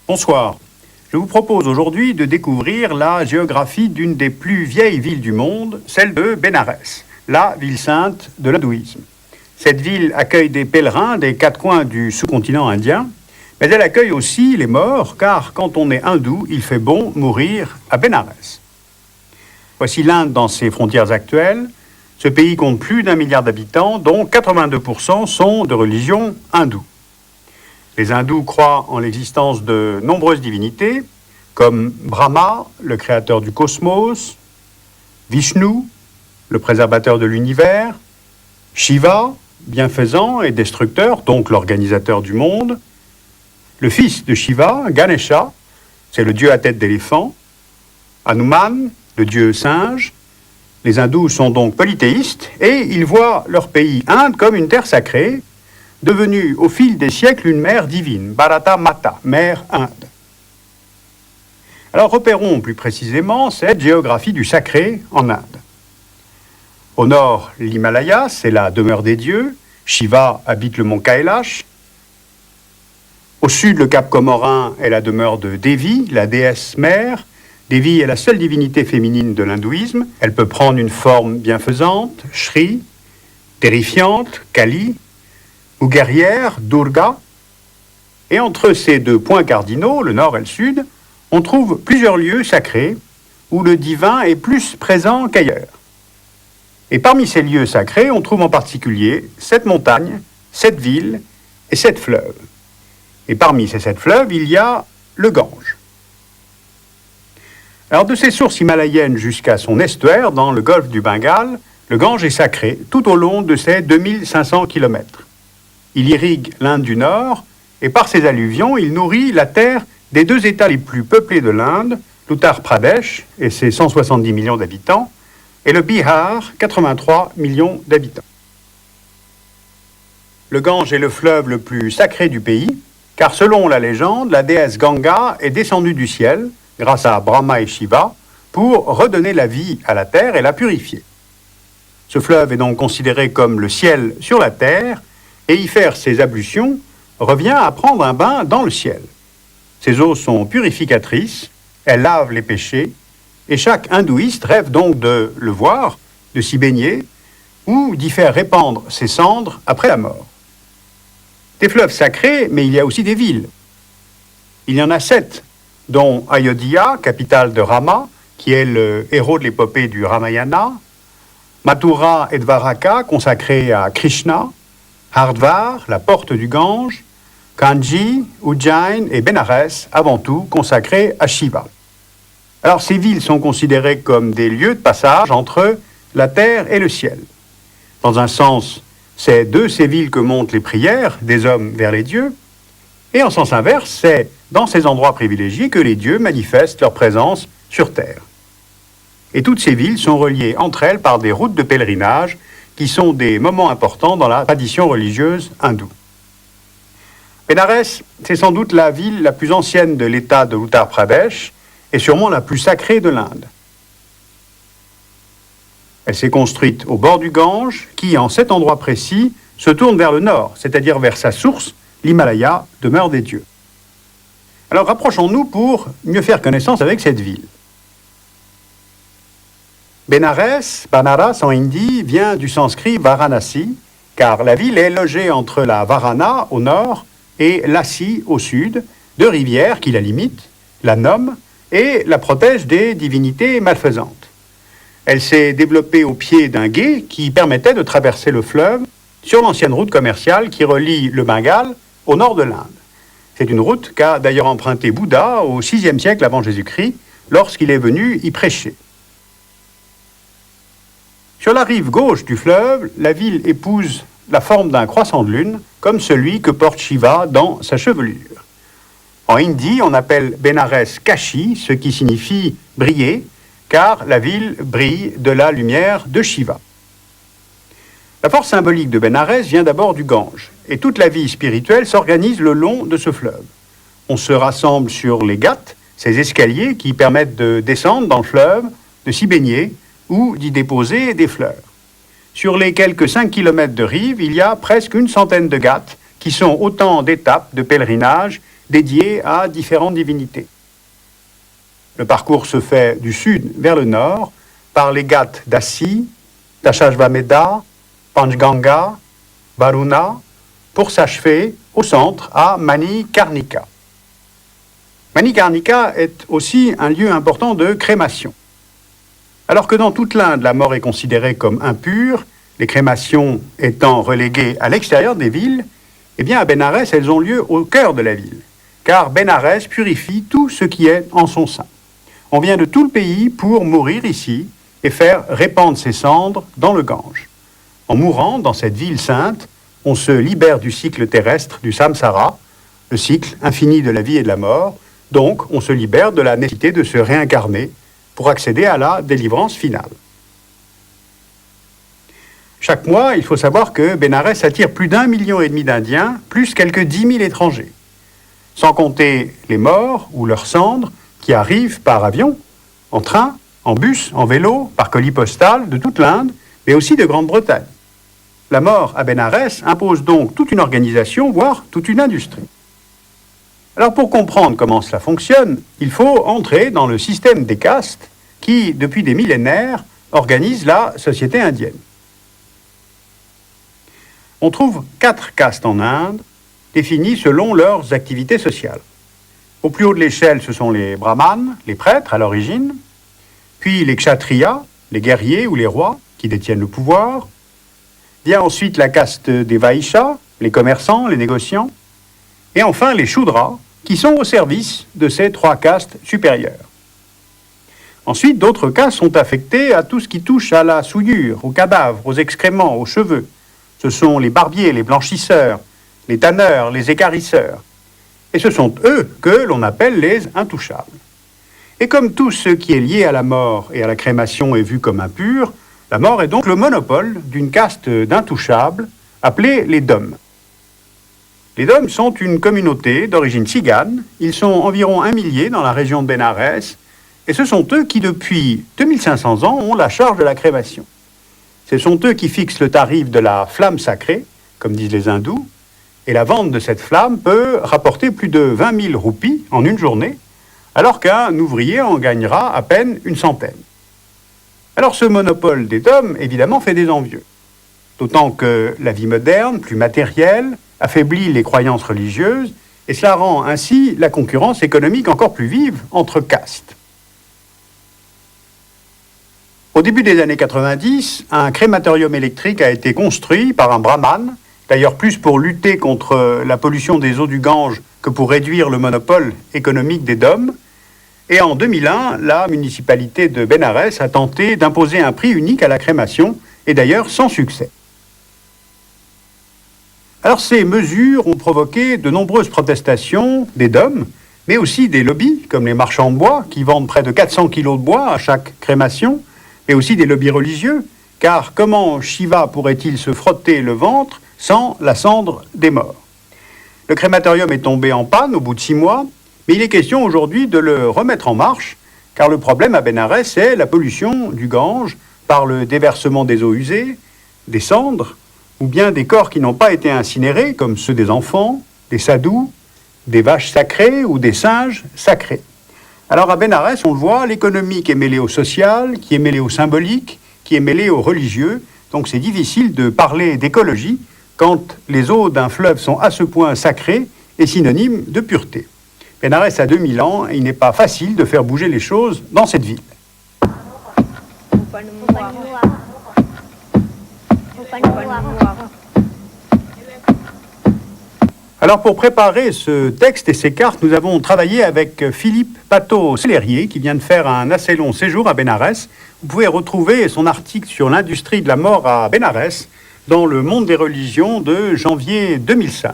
Bonsoir. Je vous propose aujourd'hui de découvrir la géographie d'une des plus vieilles villes du monde, celle de Bénarès, la ville sainte de l'hindouisme. Cette ville accueille des pèlerins des quatre coins du sous-continent indien, mais elle accueille aussi les morts, car quand on est hindou, il fait bon mourir à Bénarès. Voici l'Inde dans ses frontières actuelles. Ce pays compte plus d'1 milliard d'habitants, dont 82% sont de religion hindoue. Les hindous croient en l'existence de nombreuses divinités, comme Brahma, le créateur du cosmos, Vishnu, le préservateur de l'univers, Shiva, bienfaisant et destructeur, donc l'organisateur du monde, le fils de Shiva, Ganesha, c'est le dieu à tête d'éléphant, Hanuman, le dieu singe. Les hindous sont donc polythéistes et ils voient leur pays Inde comme une terre sacrée, devenue au fil des siècles une mère divine, Bharata Mata, mère Inde. Alors repérons plus précisément cette géographie du sacré en Inde. Au nord, l'Himalaya, c'est la demeure des dieux. Shiva habite le mont Kailash. Au sud, le cap Comorin est la demeure de Devi, la déesse mère. Devi est la seule divinité féminine de l'hindouisme. Elle peut prendre une forme bienfaisante, Shri, terrifiante, Kali, ou guerrière, Durga. Et entre ces deux points cardinaux, le nord et le sud, on trouve plusieurs lieux sacrés où le divin est plus présent qu'ailleurs. Et parmi ces lieux sacrés, on trouve en particulier 7 montagnes, 7 villes et 7 fleuves. Et parmi ces 7 fleuves, il y a le Gange. Alors de ses sources himalayennes jusqu'à son estuaire, dans le golfe du Bengale, le Gange est sacré tout au long de ses 2500 km. Il irrigue l'Inde du Nord et par ses alluvions, il nourrit la terre des 2 États les plus peuplés de l'Inde, l'Uttar Pradesh et ses 170 millions d'habitants, et le Bihar, 83 millions d'habitants. Le Gange est le fleuve le plus sacré du pays, car selon la légende, la déesse Ganga est descendue du ciel, grâce à Brahma et Shiva, pour redonner la vie à la terre et la purifier. Ce fleuve est donc considéré comme le ciel sur la terre, et y faire ses ablutions revient à prendre un bain dans le ciel. Ses eaux sont purificatrices, elles lavent les péchés, et chaque hindouiste rêve donc de le voir, de s'y baigner, ou d'y faire répandre ses cendres après la mort. Des fleuves sacrés, mais il y a aussi des villes. Il y en a 7, dont Ayodhya, capitale de Rama, qui est le héros de l'épopée du Ramayana, Mathura et Dvaraka, consacrés à Krishna, Hardwar, la porte du Gange, Kanji, Ujjain et Bénarès, avant tout consacrés à Shiva. Alors ces villes sont considérées comme des lieux de passage entre la terre et le ciel. Dans un sens, c'est de ces villes que montent les prières des hommes vers les dieux, et en sens inverse, c'est dans ces endroits privilégiés que les dieux manifestent leur présence sur terre. Et toutes ces villes sont reliées entre elles par des routes de pèlerinage qui sont des moments importants dans la tradition religieuse hindoue. Bénarès, c'est sans doute la ville la plus ancienne de l'État de l'Uttar Pradesh et sûrement la plus sacrée de l'Inde. Elle s'est construite au bord du Gange, qui, en cet endroit précis, se tourne vers le nord, c'est-à-dire vers sa source, l'Himalaya, demeure des dieux. Alors rapprochons-nous pour mieux faire connaissance avec cette ville. Bénarès, Banaras en hindi, vient du sanskrit Varanasi, car la ville est logée entre la Varana au nord et Lassi au sud, 2 rivières qui la limitent, la nomment et la protègent des divinités malfaisantes. Elle s'est développée au pied d'un gué qui permettait de traverser le fleuve sur l'ancienne route commerciale qui relie le Bengale au nord de l'Inde. C'est une route qu'a d'ailleurs empruntée Bouddha au VIe siècle avant Jésus-Christ, lorsqu'il est venu y prêcher. Sur la rive gauche du fleuve, la ville épouse la forme d'un croissant de lune, comme celui que porte Shiva dans sa chevelure. En hindi, on appelle Bénarès Kashi, ce qui signifie briller, car la ville brille de la lumière de Shiva. La force symbolique de Bénarès vient d'abord du Gange, et toute la vie spirituelle s'organise le long de ce fleuve. On se rassemble sur les ghats, ces escaliers qui permettent de descendre dans le fleuve, de s'y baigner ou d'y déposer des fleurs. Sur les quelques 5 kilomètres de rive, il y a presque une centaine de ghats qui sont autant d'étapes de pèlerinage dédiées à différentes divinités. Le parcours se fait du sud vers le nord par les ghats d'Assi, Dashashvamedha, Panchganga, Varuna, pour s'achever au centre à Manikarnika. Manikarnika est aussi un lieu important de crémation. Alors que dans toute l'Inde, la mort est considérée comme impure, les crémations étant reléguées à l'extérieur des villes, eh bien à Bénarès, elles ont lieu au cœur de la ville, car Bénarès purifie tout ce qui est en son sein. On vient de tout le pays pour mourir ici et faire répandre ses cendres dans le Gange. En mourant dans cette ville sainte, on se libère du cycle terrestre du samsara, le cycle infini de la vie et de la mort, donc on se libère de la nécessité de se réincarner pour accéder à la délivrance finale. Chaque mois, il faut savoir que Bénarès attire plus d'1,5 million d'Indiens, plus quelques 10 000 étrangers. Sans compter les morts ou leurs cendres qui arrivent par avion, en train, en bus, en vélo, par colis postal de toute l'Inde, mais aussi de Grande-Bretagne. La mort à Bénarès impose donc toute une organisation, voire toute une industrie. Alors pour comprendre comment cela fonctionne, il faut entrer dans le système des castes qui, depuis des millénaires, organise la société indienne. On trouve 4 castes en Inde, définies selon leurs activités sociales. Au plus haut de l'échelle, ce sont les brahmanes, les prêtres à l'origine, puis les kshatriyas, les guerriers ou les rois qui détiennent le pouvoir. Vient ensuite la caste des vaishyas, les commerçants, les négociants, et enfin les shudras, qui sont au service de ces 3 castes supérieures. Ensuite, d'autres castes sont affectées à tout ce qui touche à la souillure, aux cadavres, aux excréments, aux cheveux. Ce sont les barbiers, les blanchisseurs, les tanneurs, les équarrisseurs. Et ce sont eux que l'on appelle les intouchables. Et comme tout ce qui est lié à la mort et à la crémation est vu comme impur, la mort est donc le monopole d'une caste d'intouchables appelée les Dom. Les Dom sont une communauté d'origine tzigane. Ils sont environ 1 millier dans la région de Bénarès. Et ce sont eux qui, depuis 2500 ans, ont la charge de la crémation. Ce sont eux qui fixent le tarif de la flamme sacrée, comme disent les hindous, et la vente de cette flamme peut rapporter plus de 20 000 roupies en une journée, alors qu'un ouvrier en gagnera à peine une centaine. Alors ce monopole des Dom, évidemment, fait des envieux. D'autant que la vie moderne, plus matérielle, affaiblit les croyances religieuses, et cela rend ainsi la concurrence économique encore plus vive entre castes. Au début des années 90, un crématorium électrique a été construit par un brahmane, d'ailleurs plus pour lutter contre la pollution des eaux du Gange que pour réduire le monopole économique des Dom. Et en 2001, la municipalité de Bénarès a tenté d'imposer un prix unique à la crémation, et d'ailleurs sans succès. Alors ces mesures ont provoqué de nombreuses protestations des Dom, mais aussi des lobbies, comme les marchands de bois, qui vendent près de 400 kilos de bois à chaque crémation, mais aussi des lobbies religieux, car comment Shiva pourrait-il se frotter le ventre sans la cendre des morts? Le crématorium est tombé en panne au bout de 6 mois, mais il est question aujourd'hui de le remettre en marche, car le problème à Bénarès, c'est la pollution du Gange par le déversement des eaux usées, des cendres, ou bien des corps qui n'ont pas été incinérés, comme ceux des enfants, des sadhus, des vaches sacrées ou des singes sacrés. Alors à Bénarès, on le voit, l'économique est mêlée au social, qui est mêlée au symbolique, qui est mêlée au religieux. Donc c'est difficile de parler d'écologie quand les eaux d'un fleuve sont à ce point sacrées et synonymes de pureté. Bénarès a 2000 ans et il n'est pas facile de faire bouger les choses dans cette ville. Alors pour préparer ce texte et ces cartes, nous avons travaillé avec Philippe Pateau-Sellerier qui vient de faire un assez long séjour à Bénarès. Vous pouvez retrouver son article sur l'industrie de la mort à Bénarès dans Le Monde des religions de janvier 2005.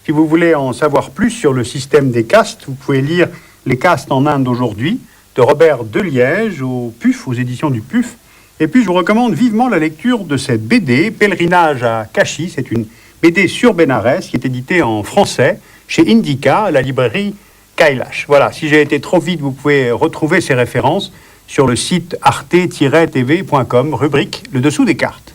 Si vous voulez en savoir plus sur le système des castes, vous pouvez lire Les castes en Inde d'aujourd'hui de Robert Deliège au PUF, aux éditions du PUF. Et puis je vous recommande vivement la lecture de cette BD, Pèlerinage à Kashi. C'est une BD sur Bénarès qui est éditée en français chez Indica, la librairie Kailash. Voilà, si j'ai été trop vite, vous pouvez retrouver ces références sur le site arte-tv.com, rubrique Le dessous des cartes.